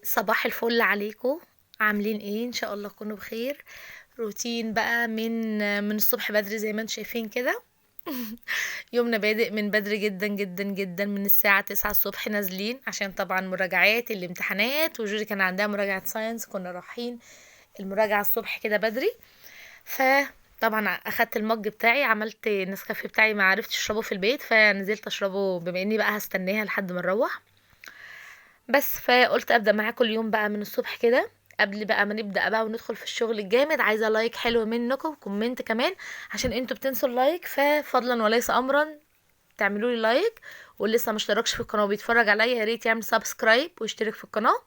صباح الفل عليكم. عاملين ايه؟ ان شاء الله تكونوا بخير. روتين بقى من الصبح بدري زي ما انتم شايفين كده. يومنا بادئ من بدري جدا جدا جدا، من الساعة 9 الصبح نازلين عشان طبعا مراجعات الامتحانات، وجوري كان عندها مراجعة ساينس، كنا رايحين المراجعة الصبح كده بدري. فطبعا اخدت المج بتاعي، عملت النسكافيه بتاعي، ما عرفتش اشربه في البيت فنزلت اشربه بما اني بقى هستناها لحد ما نروح. بس فقلت ابدا معاكم اليوم بقى من الصبح كده. قبل بقى ما نبدا بقى وندخل في الشغل الجامد، عايزه لايك حلو منكم، كومنت كمان، عشان انتوا بتنسوا اللايك، ففضلا وليس امرا تعملوا لي لايك. واللي لسه مشتركش في القناه وبيتفرج عليا يا ريت يعمل سبسكرايب ويشترك في القناه،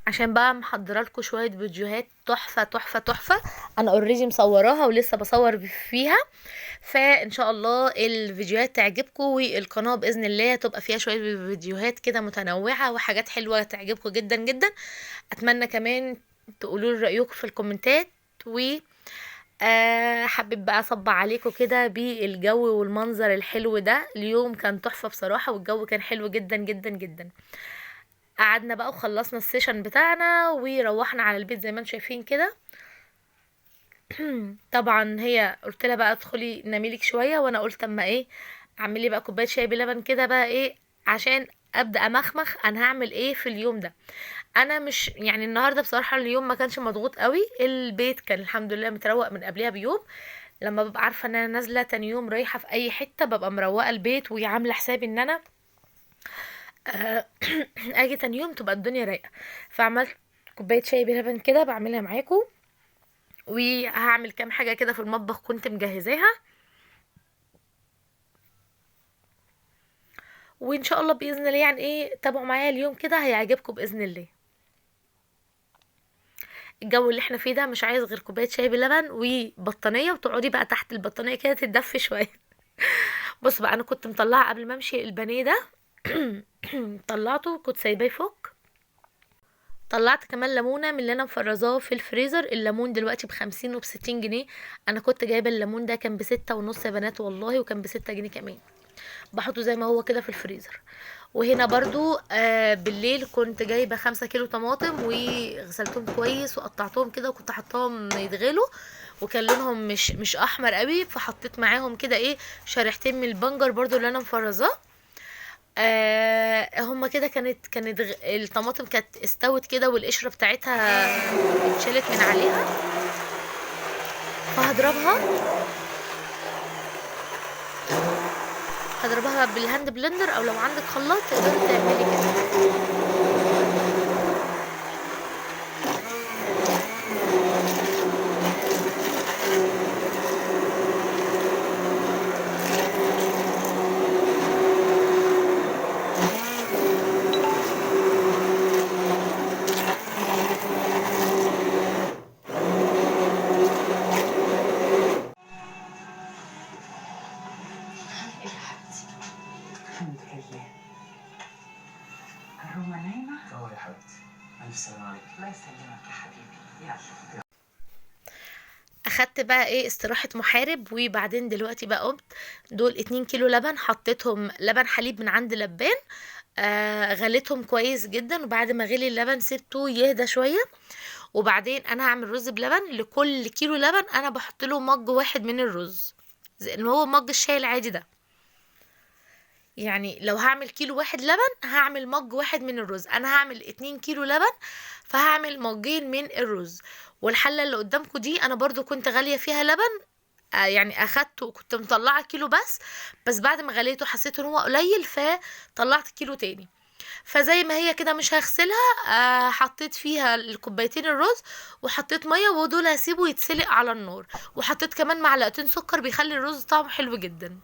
عشان بقى محضره لكم شويه فيديوهات تحفه تحفه تحفه. انا اوريدي مصوراها ولسه بصور فيها، فان شاء الله الفيديوهات تعجبكم، والقناه باذن الله تبقى فيها شويه فيديوهات كده متنوعه وحاجات حلوه تعجبكم جدا جدا. اتمنى كمان تقولوا لي رايكم في الكومنتات. و حبيت بقى اصب عليكم كده بالجو والمنظر الحلو ده. اليوم كان تحفه بصراحه، والجو كان حلو جدا جدا جدا. قعدنا بقى وخلصنا السيشن بتاعنا وروحنا على البيت زي ما انتم شايفين كده. طبعا هي قلت لها بقى ادخلي نامي لك شويه، وانا قلت اما ايه، اعملي بقى كوبايه شاي بلبن كده بقى ايه، عشان ابدا امخمخ انا هعمل ايه في اليوم ده. انا مش يعني النهارده بصراحه اليوم ما كانش مضغوط قوي، البيت كان الحمد لله متروق من قبلها بيوم. لما ببقى عارفه ان انا نازله تاني يوم رايحه في اي حته، ببقى مروقه البيت وعامله حسابي ان انا آه، اجي تاني يوم تبقى الدنيا رايقه. فعملت كوبايه شاي بلبن كده بعملها معاكم، وهعمل كام حاجه كده في المطبخ كنت مجهزاها، وان شاء الله باذن الله يعني ايه تابعوا معايا اليوم كده هيعجبكم باذن الله. الجو اللي احنا فيه ده مش عايز غير كوبايه شاي بلبن وبطانيه، وتقعدي بقى تحت البطانيه كده تتدفي شويه. بص بقى، انا كنت مطلعه قبل ما امشي البانيه ده. طلعته كنت سايباه يفك. طلعت كمان ليمونه من اللي انا مفرزاه في الفريزر. الليمون دلوقتي ب50 وب60 جنيه. انا كنت جايبه الليمون ده كان ب6 ونص يا بنات والله، وكان ب6 جنيه كمان. بحطه زي ما هو كده في الفريزر. وهنا برضو بالليل كنت جايبة 5 كيلو طماطم وغسلتهم كويس وقطعتهم كده، وكنت حطاهم يتغلوا، وكان لونهم مش احمر قوي، فحطيت معاهم كده ايه شريحتين من البنجر برضو اللي انا مفرزاه. هما كده كانت الطماطم كانت استوت كده والقشرة بتاعتها اتشالت من عليها. فهضربها، هضربها بالهاند بلندر، او لو عندك خلاط تقدري تعملي كده. ايه يا حبيبتي؟ الحمد لله. الرومة نايمة؟ يا حبيبتي، ألف سلام عليك. الله يسلمك يا حبيبي. يلا. اخدت بقى ايه استراحة محارب، وبعدين دلوقتي بقى قمت. دول 2 كيلو لبن، حطيتهم لبن حليب من عند لبان. غليتهم كويس جدا، وبعد ما غلي اللبن سبته يهدى شوية. وبعدين انا هعمل رز بلبن. لكل كيلو لبن انا بحط له مج واحد من الرز، زي اللي هو مج الشاي العادي ده. يعني لو هعمل كيلو واحد لبن هعمل مج واحد من الرز. انا هعمل 2 كيلو لبن، فهعمل مجين من الرز. والحلة اللي قدامكم دي انا برضو كنت غالية فيها لبن. يعني اخدته كنت مطلعه كيلو بس بعد ما غليته حسيت ان هو قليل فطلعت كيلو تاني. فزي ما هي كده مش هغسلها. حطيت فيها الكوبايتين الرز، وحطيت ميه، ودول هسيبه يتسلق على النار. وحطيت كمان معلقتين سكر بيخلي الرز طعمه حلو جدا.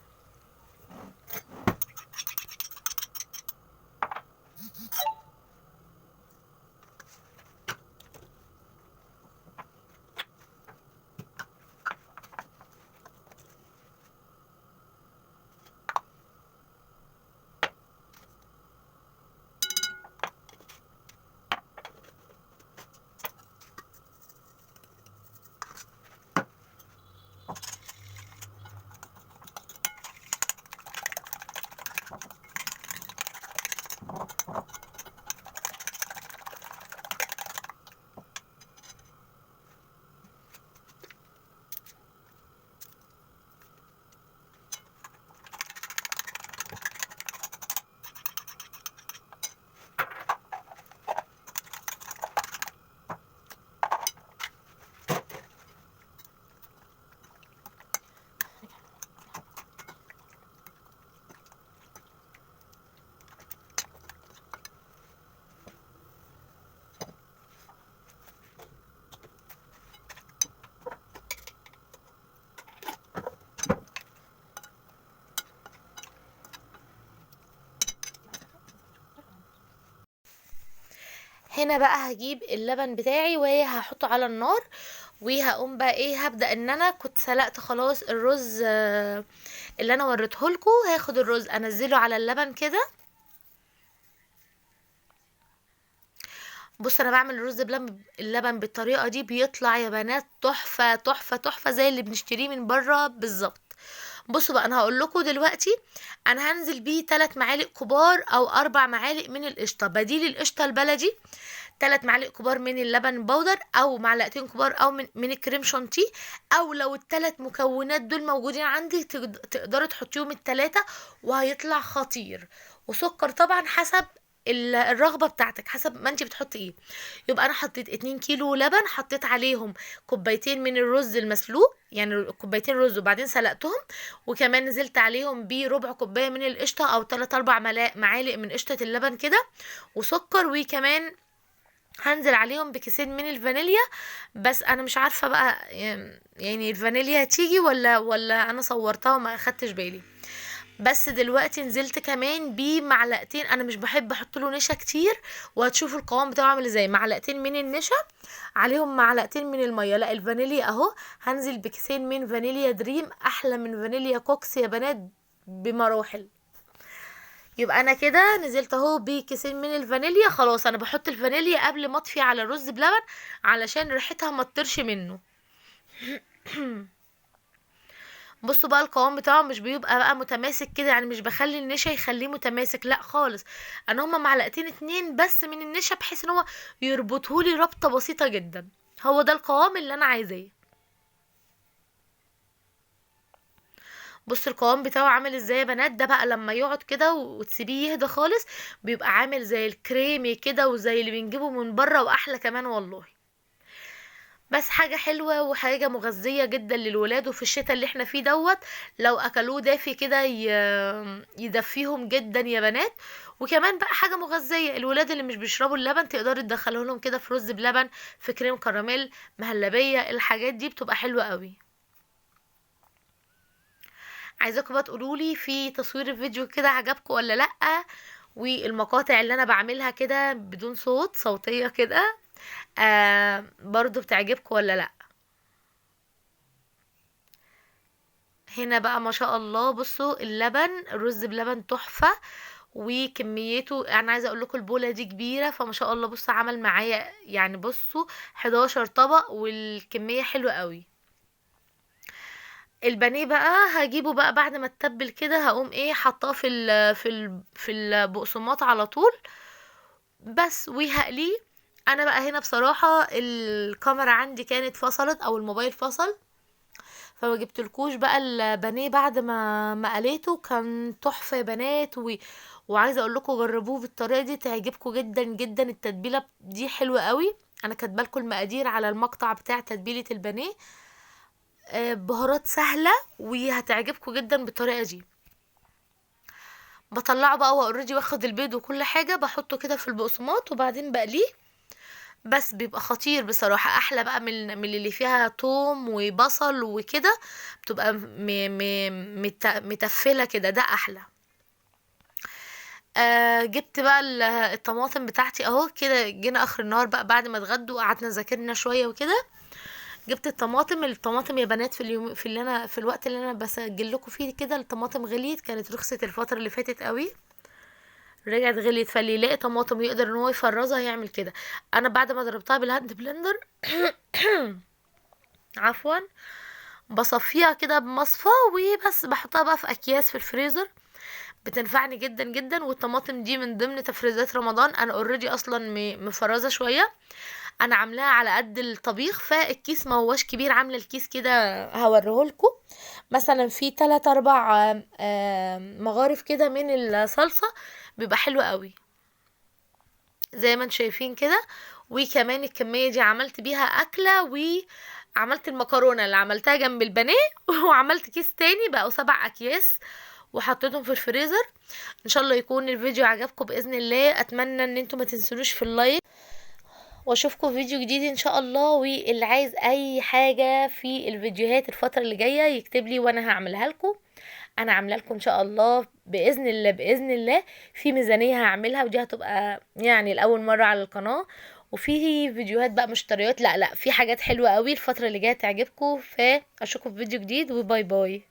هنا بقى هجيب اللبن بتاعي وهحطه على النار، وهقوم بقى ايه، هبدأ ان انا كنت سلقت خلاص الرز اللي انا وريتهولكوا. هاخد الرز انزله على اللبن كده. بص انا بعمل الرز اللبن بالطريقه دي بيطلع يا بنات تحفه تحفه تحفه زي اللي بنشتريه من بره بالظبط. بصوا بقى انا هقول لكم دلوقتي، انا هنزل بيه 3 معالق كبار او 4 معالق من القشطه بديل القشطه البلدي، 3 معالق كبار من اللبن البودر او معلقتين كبار او من الكريم شانتيه، او لو الثلاث مكونات دول موجودين عندي تقدروا تحطيهم الثلاثه وهيطلع خطير. وسكر طبعا حسب الرغبه بتاعتك، حسب ما انت بتحطي ايه. يبقى انا حطيت 2 كيلو لبن، حطيت عليهم كوبايتين من الرز المسلوق، يعني كوبايتين رز وبعدين سلقتهم، وكمان نزلت عليهم بربع كوبايه من القشطه او 3 4 معالق من قشطه اللبن كده، وسكر، وكمان هنزل عليهم بكيسين من الفانيليا. بس انا مش عارفه بقى يعني الفانيليا هتيجي ولا انا صورتها وما اخدتش بالي. بس دلوقتي نزلت كمان بمعلقتين، انا مش بحب احط له نشا كتير، وهتشوفوا القوام بتاعه عامل ازاي. معلقتين من النشا عليهم معلقتين من الميه، لا الفانيليا اهو. هنزل بكيسين من فانيليا دريم، احلى من فانيليا كوكس يا بنات بمراحل. يبقى انا كده نزلت اهو بكيسين من الفانيليا. خلاص انا بحط الفانيليا قبل ما اطفي على الرز بلبن علشان ريحتها ما تطرش منه. بصوا بقى القوام بتاعه مش بيبقى بقى متماسك كده، يعني مش بخلي النشا يخليه متماسك، لا خالص. انا هما معلقتين 2 بس من النشا بحيث ان هو يربطهولي ربطة بسيطة جدا. هو ده القوام اللي انا عايزاه. بص القوام بتاعه عامل ازاي يا بنات، ده بقى لما يقعد كده وتسيبيه يهدى خالص بيبقى عامل زي الكريمي كده وزي اللي بنجيبه من بره واحلى كمان والله. بس حاجة حلوة وحاجة مغذية جدا للولاد، وفي الشتاء اللي احنا فيه دوت لو اكلوه دافي كده يدفيهم جدا يا بنات. وكمان بقى حاجة مغذية، الولاد اللي مش بيشربوا اللبن تقدري تدخله لهم كده في رز بلبن، في كريم كراميل، مهلبية، الحاجات دي بتبقى حلوة قوي. عايزاكم بقى تقولولي في تصوير الفيديو كده عجبكم ولا لأ، والمقاطع اللي انا بعملها كده بدون صوت صوتية كده برضو بتعجبكم ولا لأ. هنا بقى ما شاء الله بصوا اللبن، الرز بلبن تحفة وكميته. انا عايزه اقول لكم البوله دي كبيره، فما شاء الله بصوا عمل معايا يعني بصوا 11 طبق والكميه حلوه قوي. البانيه بقى هجيبه بقى بعد ما اتبل كده، هقوم ايه حطاه في البقسماط على طول بس وهقليه. انا بقى هنا بصراحه الكاميرا عندي كانت فصلت او الموبايل فصل، فما جبتلكوش بقى البانيه بعد ما قليته. كان تحفه يا بنات وعايزه اقول لكم جربوه بالطريقه دي تعجبكم جدا جدا. التتبيله دي حلوه قوي، انا كاتبه لكم المقادير على المقطع بتاع تتبيله البانيه. بهارات سهله وهتعجبكم جدا بالطريقه دي. بطلعه بقى اوريدي واخد البيض وكل حاجه، بحطه كده في البقسماط وبعدين بقليه. بس بيبقى خطير بصراحة، احلى بقى من اللي فيها توم وبصل وكده، بتبقى متفلة كده، ده احلى. جبت بقى الطماطم بتاعتي اهو كده. جينا اخر النهار بقى بعد ما اتغدوا وقعدنا ذاكرنا شوية وكده، جبت الطماطم يا بنات في اليوم في الوقت اللي انا بسجل لكم فيه كده الطماطم غليت، كانت رخصت الفترة اللي فاتت قوي، رجعت غليت. فاللي يلاقي طماطم يقدر ان هو يفرزها يعمل كده. انا بعد ما ضربتها بالهاند بلندر عفوا بصفيها كده بمصفى وبس، بحطها بقى في اكياس في الفريزر، بتنفعني جدا جدا. والطماطم دي من ضمن تفريزات رمضان، انا اوريدي اصلا مفرزه شويه، انا عاملاها على قد الطبيخ، فالكيس ما هوش كبير، عامله الكيس كده هوريهولكم مثلا في 3 4 مغارف كده من الصلصه، بيبقى حلو قوي زي ما انتم شايفين كده. وكمان الكميه دي عملت بيها اكله، وعملت المكرونه اللي عملتها جنب البانيه وعملت كيس تاني بقوا 7 اكياس وحطيتهم في الفريزر. ان شاء الله يكون الفيديو عجبكم باذن الله، اتمنى ان انتم ما تنسونوش في اللايك، واشوفكم في فيديو جديد ان شاء الله. واللي عايز اي حاجه في الفيديوهات الفتره اللي جايه يكتب لي وانا هعملها لكم. انا عامله لكم ان شاء الله باذن الله باذن الله في ميزانيه هعملها، ودي هتبقى يعني لاول مره على القناه. وفي فيديوهات بقى مشتريات، لا لا، في حاجات حلوه قوي الفتره اللي جايه تعجبكم. فاشوفكم في فيديو جديد، وباي باي.